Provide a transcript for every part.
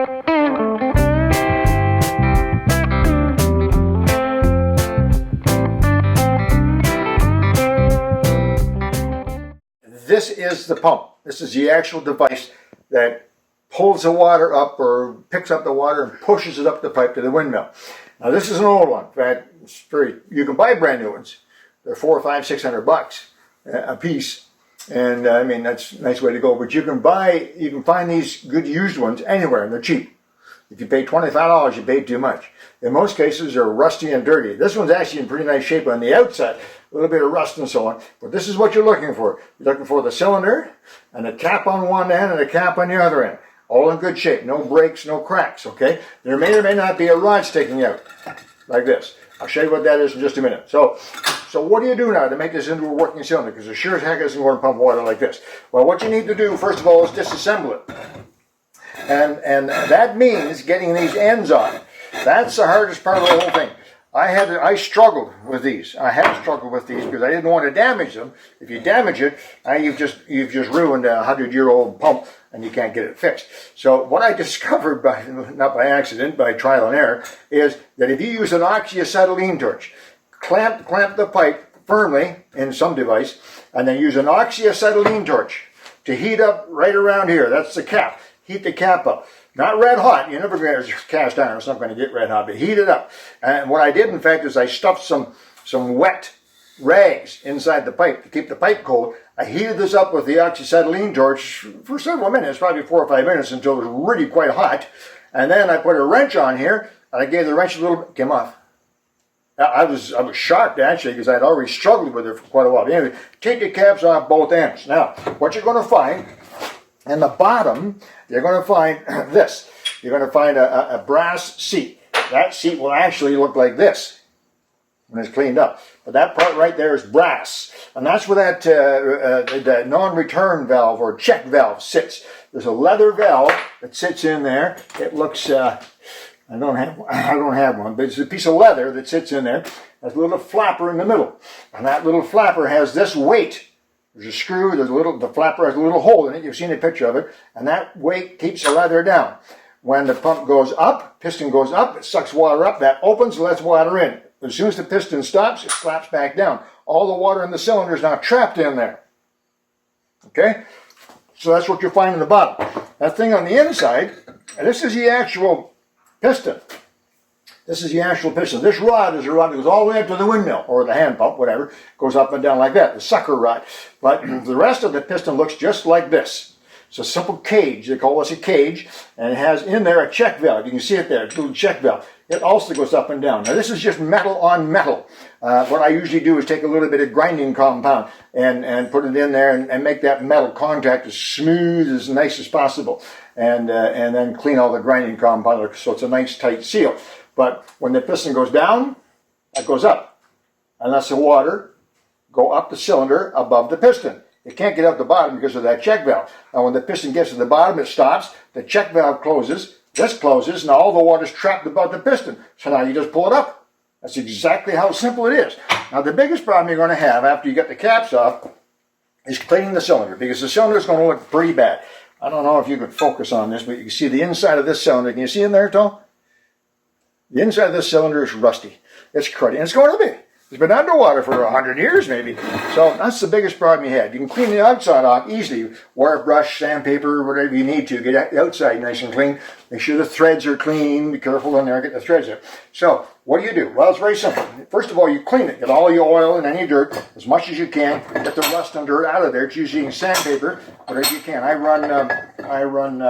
This is the pump. This is the actual device that pulls the water up or picks up the water and pushes it up the pipe to the windmill. Now this is an old one. In fact, it's you can buy brand new ones. They're $400, $500, $600 a piece, and I mean that's a nice way to go. But you can find these good used ones anywhere, and they're cheap. If you pay $25, you paid too much. In most cases, they're rusty and dirty. This one's actually in pretty nice shape on the outside, a little bit of rust and so on. But this is what you're looking for. You're looking for the cylinder and a cap on one end and a cap on the other end. All in good shape, no breaks, no cracks, okay? There may or may not be a rod sticking out, like this. I'll show you what that is in just a minute. So what do you do now to make this into a working cylinder? Because it sure as heck isn't going to pump water like this. Well, what you need to do, first of all, is disassemble it. And that means getting these ends on. That's the hardest part of the whole thing. I struggled with these. I have struggled with these because I didn't want to damage them. If you damage it, you've just ruined a 100-year-old pump and you can't get it fixed. So what I discovered, not by accident, by trial and error, is that if you use an oxyacetylene torch, clamp the pipe firmly in some device, and then use an oxyacetylene torch to heat up right around here. That's the cap. Heat the cap up. Not red hot. You never get cast iron. It's not going to get red hot, but heat it up. And what I did, in fact, is I stuffed some wet rags inside the pipe to keep the pipe cold. I heated this up with the oxyacetylene torch for several minutes, probably 4 or 5 minutes, until it was really quite hot. And then I put a wrench on here, and I gave the wrench a little bit. Came off. I was shocked, actually, because I'd already struggled with it for quite a while. But anyway, take the caps off both ends. Now, what you're going to find, in the bottom, you're going to find this. You're going to find a brass seat. That seat will actually look like this when it's cleaned up. But that part right there is brass. And that's where that non-return valve or check valve sits. There's a leather valve that sits in there. It looks, I don't have one, but it's a piece of leather that sits in there. There's a little flapper in the middle. And that little flapper has this weight. There's a screw, the flapper has a little hole in it, you've seen a picture of it, and that weight keeps the leather down. When the pump goes up, piston goes up, it sucks water up, that opens, lets water in. As soon as the piston stops, it slaps back down. All the water in the cylinder is now trapped in there. Okay? So that's what you'll find in the bottom. That thing on the inside, and this is the actual piston. This is the actual piston. This rod is a rod that goes all the way up to the windmill, or the hand pump, whatever. Goes up and down like that, the sucker rod. But the rest of the piston looks just like this. It's a simple cage. They call this a cage. And it has in there a check valve. You can see it there, a little check valve. It also goes up and down. Now this is just metal on metal. What I usually do is take a little bit of grinding compound and put it in there and make that metal contact as smooth, as nice as possible. And then clean all the grinding compound so it's a nice tight seal. But when the piston goes down, that goes up. And that's the water go up the cylinder above the piston. It can't get out the bottom because of that check valve. Now when the piston gets to the bottom, it stops. The check valve closes. This closes. Now all the water's trapped above the piston. So now you just pull it up. That's exactly how simple it is. Now the biggest problem you're going to have after you get the caps off is cleaning the cylinder, because the cylinder is going to look pretty bad. I don't know if you can focus on this, but you can see the inside of this cylinder. Can you see in there, Tom? The inside of this cylinder is rusty. It's cruddy, and it's going to be. It's been underwater for 100 years, maybe. So that's the biggest problem you had. You can clean the outside off easily. Wire brush, sandpaper, whatever you need to. Get the outside nice and clean. Make sure the threads are clean. Be careful in there, get the threads there. So what do? Well, it's very simple. First of all, you clean it. Get all your oil and any dirt as much as you can. Get the rust and dirt out of there. It's using sandpaper, whatever you can. I run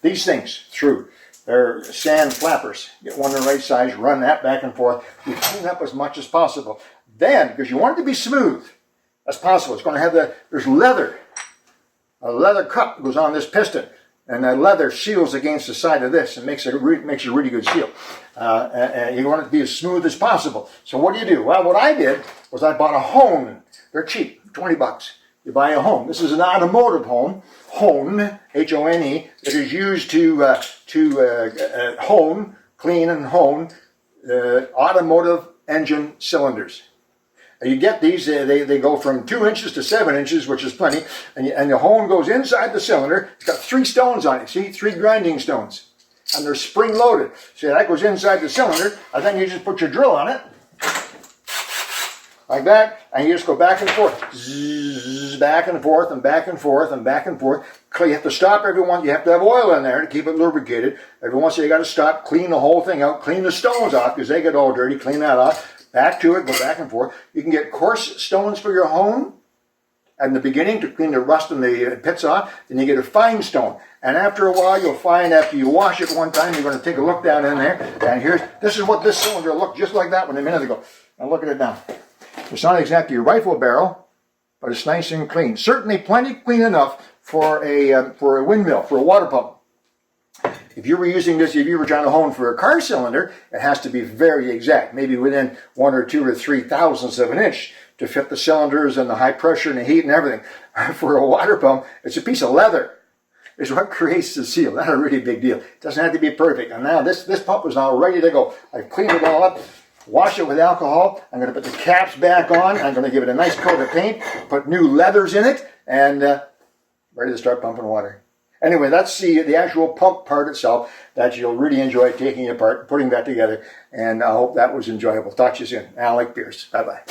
these things through. They're sand flappers. Get one the right size, run that back and forth. You clean up as much as possible. Then, because you want it to be smooth as possible, it's going to have there's leather. A leather cup goes on this piston, and that leather seals against the side of this and makes a really good seal. And you want it to be as smooth as possible. So what do? Well, what I did was I bought a hone. They're cheap, 20 bucks. You buy a hone. This is an automotive hone, H-O-N-E, that is used to hone, clean and hone automotive engine cylinders. You get these, they go from 2 inches to 7 inches, which is plenty, and the hone goes inside the cylinder. It's got 3 stones on it, see, 3 grinding stones, and they're spring loaded. See, that goes inside the cylinder, and then you just put your drill on it, like that, and you just go back and forth, zzz, back and forth, and back and forth, and back and forth. You have to stop every once. You have to have oil in there to keep it lubricated. Every once in a while, you got to stop, clean the whole thing out, clean the stones off because they get all dirty. Clean that off. Back to it, go back and forth. You can get coarse stones for your hone in the beginning to clean the rust and the pits off. Then you get a fine stone, and after a while, you'll find after you wash it one time, you're going to take a look down in there, and this is what this cylinder looked just like that one a minute ago. Now look at it now. It's not exactly a rifle barrel, but it's nice and clean. Certainly plenty clean enough for a windmill, for a water pump. If you were using this, if you were trying to hone for a car cylinder, it has to be very exact, maybe within 1 or 2 or 3 thousandths of an inch to fit the cylinders and the high pressure and the heat and everything. For a water pump, it's a piece of leather. It's what creates the seal. Not a really big deal. It doesn't have to be perfect. And now this pump is now ready to go. I've cleaned it all up. Wash it with alcohol. I'm going to put the caps back on. I'm going to give it a nice coat of paint, put new leathers in it, and ready to start pumping water. Anyway, that's the actual pump part itself that you'll really enjoy taking apart, putting that together, and I hope that was enjoyable. Talk to you soon. Alec, Peirce. Bye-bye.